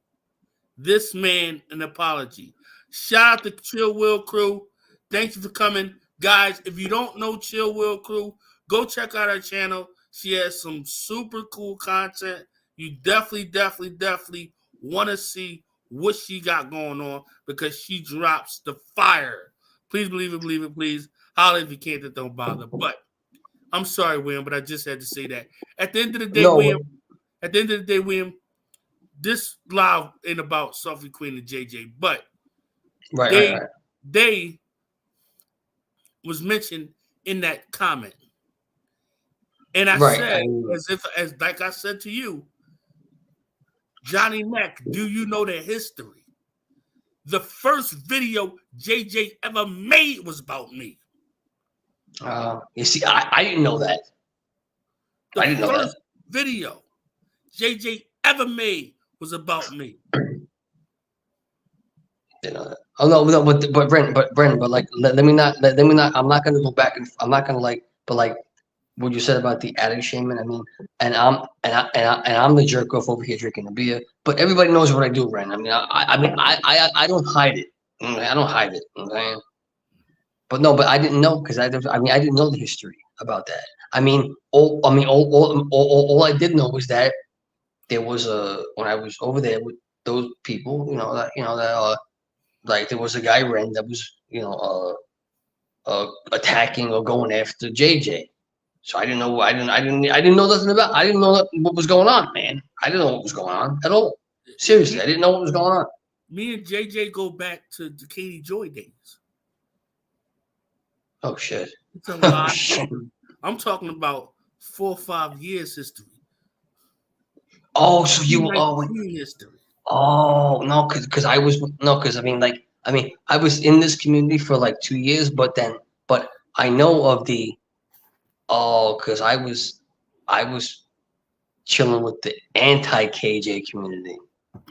this man an apology. Shout out to Chill Will Crew. Thank you for coming. Guys, if you don't know Chill Will Crew, go check out her channel. She has some super cool content. You definitely want to see what she got going on because she drops the fire. Please believe it, please. Holler if you can't, then don't bother. But I'm sorry, William, but I just had to say that. At the end of the day, No, William, this live ain't about Sophie Queen and JJ, but right. they was mentioned in that comment. And I Right. said, as like I said to you, Johnny Mac, do you know their history? The first video JJ ever made was about me. You see, I didn't know that. The first video JJ ever made was about me. Didn't know that. Oh no, but Brandon, but like let me not. I'm not gonna go back and I'm not gonna but like what you said about the addict shaming. I mean, and I'm the jerk off over here drinking the beer. But everybody knows what I do, Brandon. I don't hide it. I don't hide it. Okay? But no, but I didn't know because I didn't know the history about that. All I did know was that there was when I was over there with those people, like there was a guy Ren that was attacking or going after JJ. So I didn't know. I didn't know nothing about. I didn't know what was going on, man. I didn't know what was going on at all. Seriously, I didn't know what was going on. Me and JJ go back to the Katie Joy days. Oh shit! It's a lot. I'm talking about 4 or 5 years history. Oh, so you history. Oh no, because I was because I was in this community for like 2 years, but I know of the because I was chilling with the anti KJ community.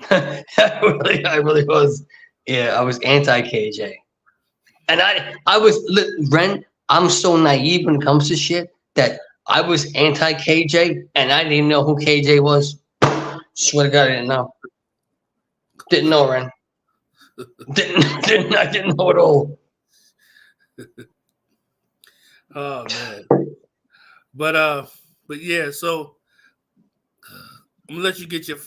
I really was. Yeah, I was anti KJ, and I was Ren. I'm so naive when it comes to shit that I was anti KJ, and I didn't even know who KJ was. Swear to God, I didn't know. Didn't know, Ren. I didn't know at all. Oh man. But yeah, so I'm gonna let you get your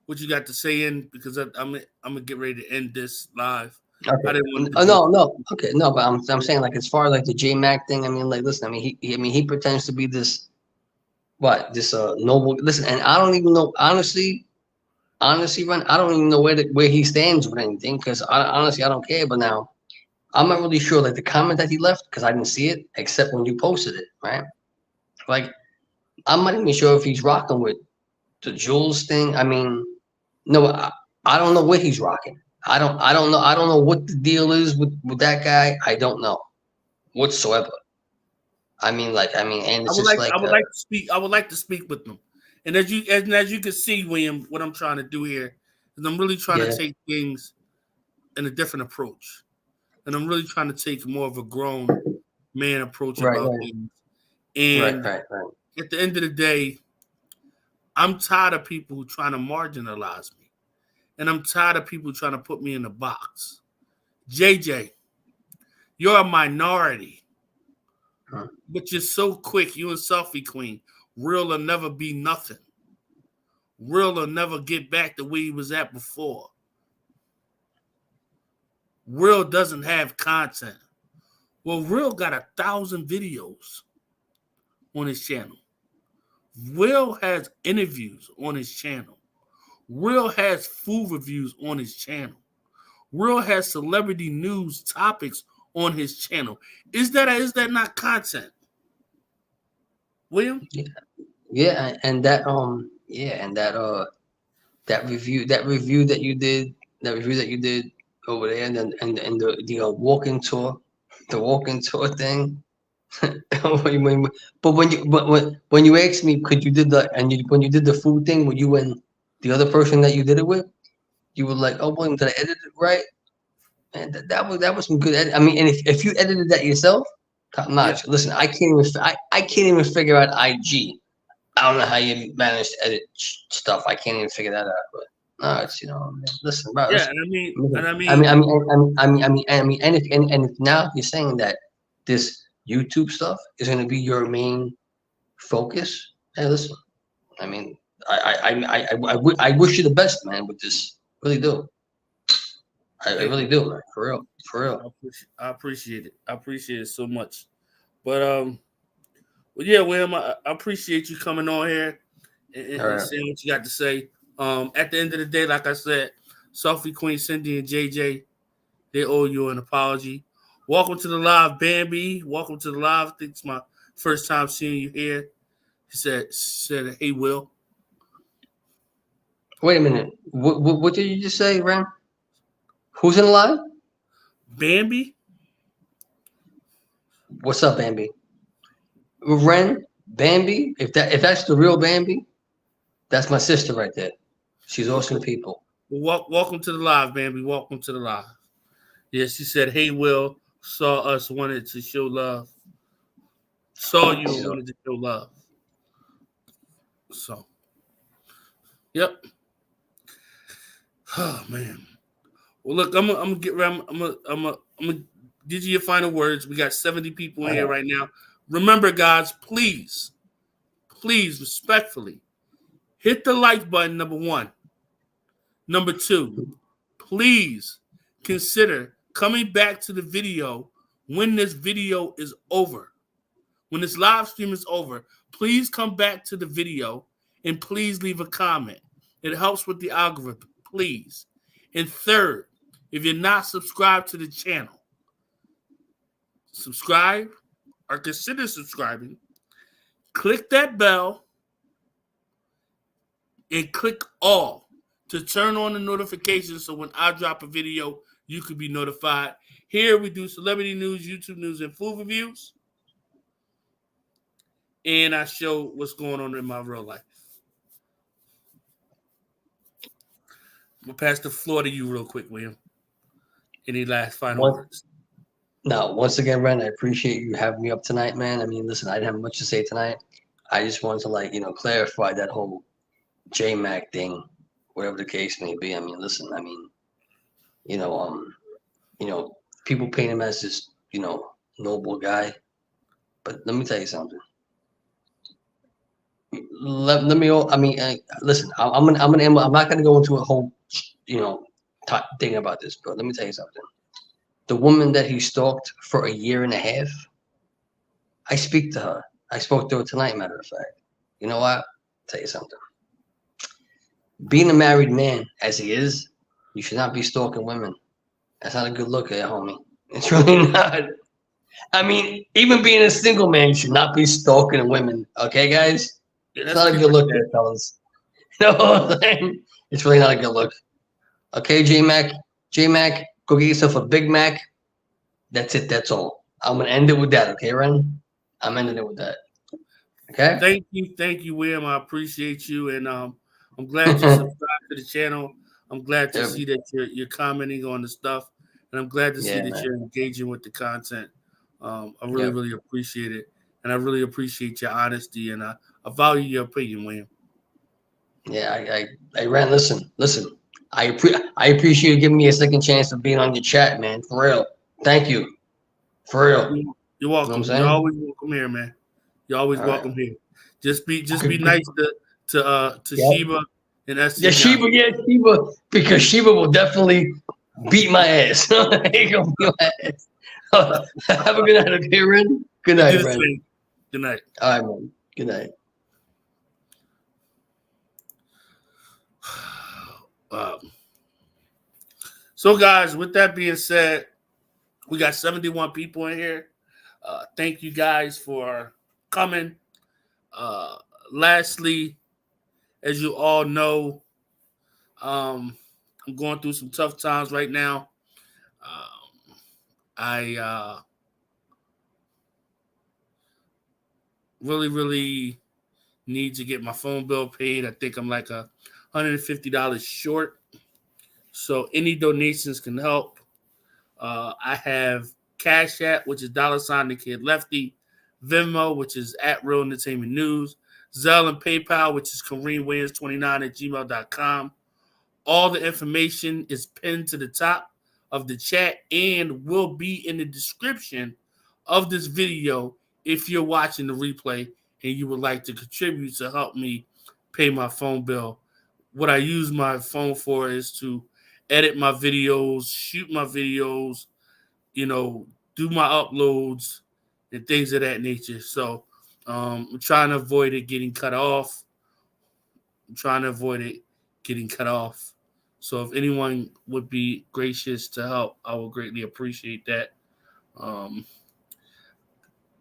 what you got to say in because I'm gonna get ready to end this live. Okay. I didn't want no. Okay, no, but I'm saying like as far as like the J Mac thing, I mean, like listen, I mean he pretends to be this noble. Listen, and I don't even know honestly, Ren, I don't even know where he stands with anything because honestly I don't care. But now I'm not really sure like the comment that he left because I didn't see it except when you posted it, right? Like I'm not even sure if he's rocking with the Juelz thing. I mean, no, I don't know what he's rocking. I don't know. I don't know what the deal is with that guy. I don't know whatsoever. And it's I would like to speak. I would like to speak with them. And as you can see, William, what I'm trying to do here is I'm really trying to take things in a different approach, and I'm really trying to take more of a grown man approach about things. And at the end of the day, I'm tired of people trying to marginalize me, and I'm tired of people trying to put me in a box. JJ, you're a minority, Huh. but you're so quick. You and Selfie Queen. Real will never be nothing. Real will never get back the way he was at before. Real doesn't have content. Well, Real got 1,000 videos on his channel. Real has interviews on his channel. Real has food reviews on his channel. Real has celebrity news topics on his channel. Is that not content, William? Yeah, and that that review that you did over there, and then and the walking tour, the walking tour thing. But when you asked me, could you did the and you when you did the food thing, were you and the other person that you did it with, you were like, oh, William, did I edit it right? And that was some good I mean, and if you edited that yourself, top notch. Yeah. Listen, I can't even figure out IG. I don't know how you manage to edit stuff. I can't even figure that out. But no, it's listen, bro. Yeah, Listen, and I I mean, mean, I mean, and if now you're saying that this YouTube stuff is going to be your main focus, hey, listen. I mean, I wish you the best, man. With this, really do. I really do, man. For real, for real. I appreciate it. I appreciate it so much. But well, yeah, William, I appreciate you coming on here and All right. saying what you got to say. At the end of the day, like I said, Sophie, Queen, Cindy, and JJ, they owe you an apology. Welcome to the live, Bambi. Welcome to the live. I think it's my first time seeing you here. He said, hey, Will. Wait a minute. What did you just say, Ram? Who's in the live? Bambi? What's up, Bambi? Ren, Bambi. If that's the real Bambi, that's my sister right there. She's awesome people. Well, welcome to the live, Bambi. Welcome to the live. Yeah, she said, hey, Will, saw us, wanted to show love. Saw you and wanted to show love. So, yep. Oh, man. Well, look, I'm gonna get around. I'm gonna give you your final words. We got 70 people in here right now. Remember, guys, please, respectfully, hit the like button. Number one. Number two, please consider coming back to the video when this video is over. When this live stream is over, please come back to the video and please leave a comment. It helps with the algorithm, please. And third, if you're not subscribed to the channel, subscribe or consider subscribing. Click that bell and click all to turn on the notifications so when I drop a video, you could be notified. Here we do celebrity news, YouTube news, and food reviews. And I show what's going on in my real life. I'm going to pass the floor to you real quick, William. Any last final words? No, once again, Ren, I appreciate you having me up tonight, man. I mean, listen, I didn't have much to say tonight. I just wanted to, clarify that whole J-Mac thing, whatever the case may be. I mean, listen, people paint him as this, noble guy. But let me tell you something. Listen, I'm not gonna go into a whole, thing about this, but let me tell you something. The woman that he stalked for a year and a half, I speak to her. I spoke to her tonight, matter of fact. You know what? I'll tell you something. Being a married man, as he is, you should not be stalking women. That's not a good look at homie. It's really not. I mean, even being a single man, you should not be stalking women. Okay, guys? It's not a good look there, fellas. You know what I'm saying? It's really not a good look. Okay, J-Mac, go get yourself a Big Mac. That's it. That's all. I'm going to end it with that. Okay, Ren? I'm ending it with that. Okay? Thank you, William. I appreciate you. And I'm glad you subscribed to the channel. I'm glad to see that you're commenting on the stuff. And I'm glad to see that you're engaging with the content. I really appreciate it. And I really appreciate your honesty. And I value your opinion, William. Yeah, I ran. Listen. I appreciate you giving me a second chance of being on your chat, man. For real. Thank you. For real. You're You know what I'm welcome. You're saying? always welcome here, man. You're always All right. welcome here. Just be Good. nice to Yep. Sheba and Yeah, SC Johnson. Sheba, because Sheba will definitely beat my ass. He gonna beat my ass. Have a good night, okay, Ren? Good You do night, the Ren. same. Good night. All right, man. Good night. Um, so, guys, with that being said, we got 71 people in here. Thank you guys for coming. Uh, Lastly, as you all know, I'm going through some tough times right now. I really need to get my phone bill paid. I think I'm like $150 short. So any donations can help. I have Cashapp, which is $ the kid Lefty, Venmo, which is at Real Entertainment News, Zelle and PayPal, which is KareemWilliams29 at gmail.com. All the information is pinned to the top of the chat and will be in the description of this video if you're watching the replay and you would like to contribute to help me pay my phone bill. What I use my phone for is to edit my videos, shoot my videos, do my uploads and things of that nature. So I'm trying to avoid it getting cut off. So if anyone would be gracious to help, I would greatly appreciate that. Um,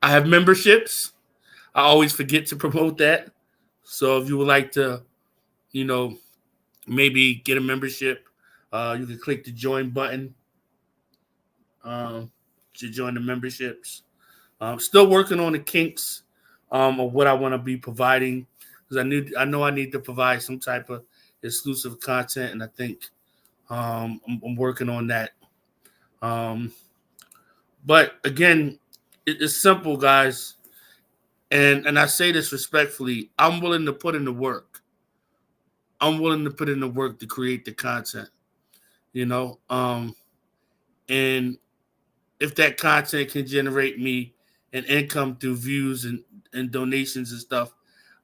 I have memberships. I always forget to promote that. So if you would like to, you know, maybe get a membership, you can click the join button um, to join the memberships. I'm still working on the kinks of what I want to be providing because I know I need to provide some type of exclusive content, and I think I'm working on that. Um, but again, it's simple, guys, and I say this respectfully. I'm willing to put in the work. I'm willing to put in the work to create the content. You know, and if that content can generate me an income through views and donations and stuff,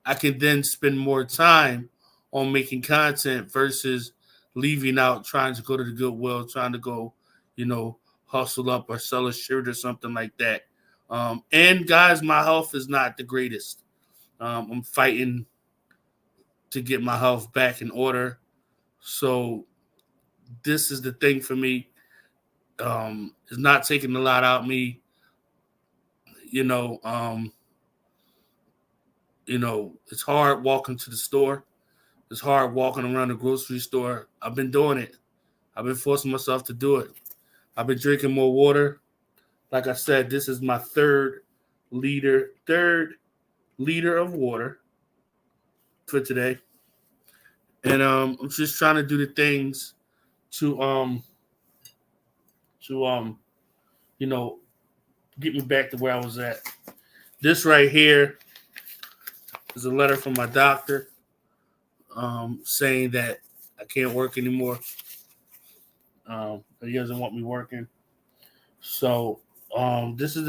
I can then spend more time on making content versus leaving out trying to go to the Goodwill, trying to go, hustle up or sell a shirt or something like that. And guys, my health is not the greatest. I'm fighting to get my health back in order. So this is the thing for me. It's not taking a lot out of me. You know, um, it's hard walking to the store. It's hard walking around the grocery store. I've been doing it. I've been forcing myself to do it. I've been drinking more water. Like I said, this is my third liter of water for today. And I'm just trying to do the things to to you know get me back to where I was at. This right here is a letter from my doctor saying that I can't work anymore. He doesn't want me working. So this is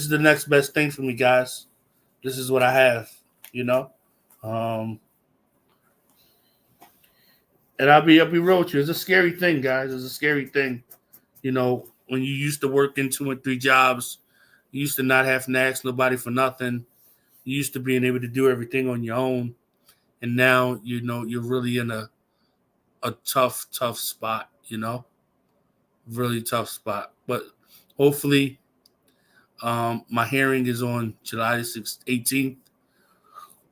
the next best thing for me, guys. This is what I have, you know. Um, and I'll be real with you. It's a scary thing, guys. It's a scary thing. When you used to work in 2 and 3 jobs, you used to not have to ask nobody for nothing. You used to being able to do everything on your own, and now you're really in a tough spot. Really tough spot. But hopefully, my hearing is on July 18th.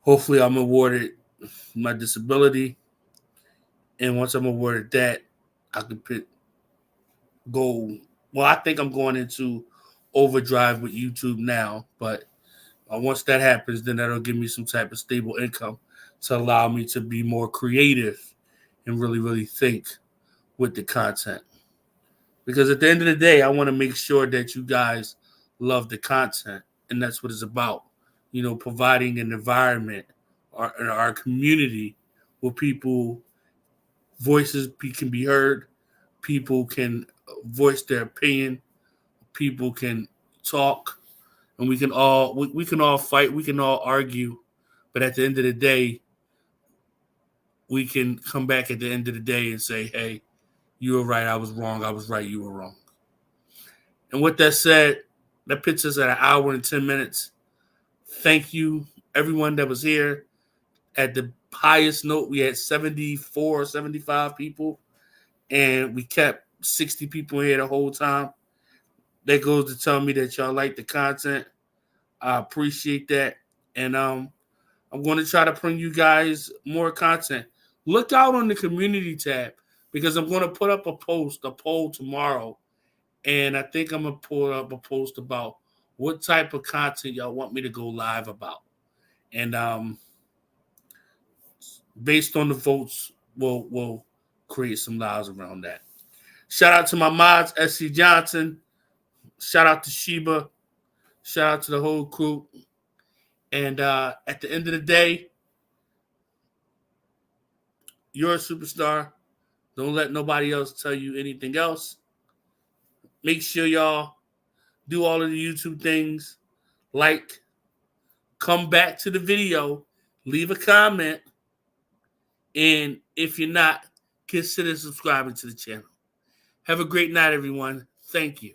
Hopefully, I'm awarded my disability, and once I'm awarded that, I can go. Well, I think I'm going into overdrive with YouTube now, but once that happens, then that'll give me some type of stable income to allow me to be more creative and really think with the content. Because at the end of the day, I want to make sure that you guys love the content, and that's what it's about. Providing an environment or our community where people voices can be heard. People can voice their opinion. People can talk, and we can all fight. We can all argue, but at the end of the day, we can come back at the end of the day and say, "Hey, you were right. I was wrong. I was right. You were wrong." And with that said, that puts us at an hour and 10 minutes. Thank you, everyone that was here. At the highest note, we had 74, 75 people, and we kept 60 people here the whole time. That goes to tell me that y'all like the content. I appreciate that. And I'm going to try to bring you guys more content. Look out on the community tab because I'm going to put up a poll tomorrow. And I think I'm going to put up a post about what type of content y'all want me to go live about. And based on the votes, we'll create some lives around that. Shout out to my mods, SC Johnson. Shout out to Sheba. Shout out to the whole crew. And at the end of the day, you're a superstar. Don't let nobody else tell you anything else. Make sure y'all do all of the YouTube things. Like, come back to the video, leave a comment, and if you're not, consider subscribing to the channel. Have a great night, everyone. Thank you.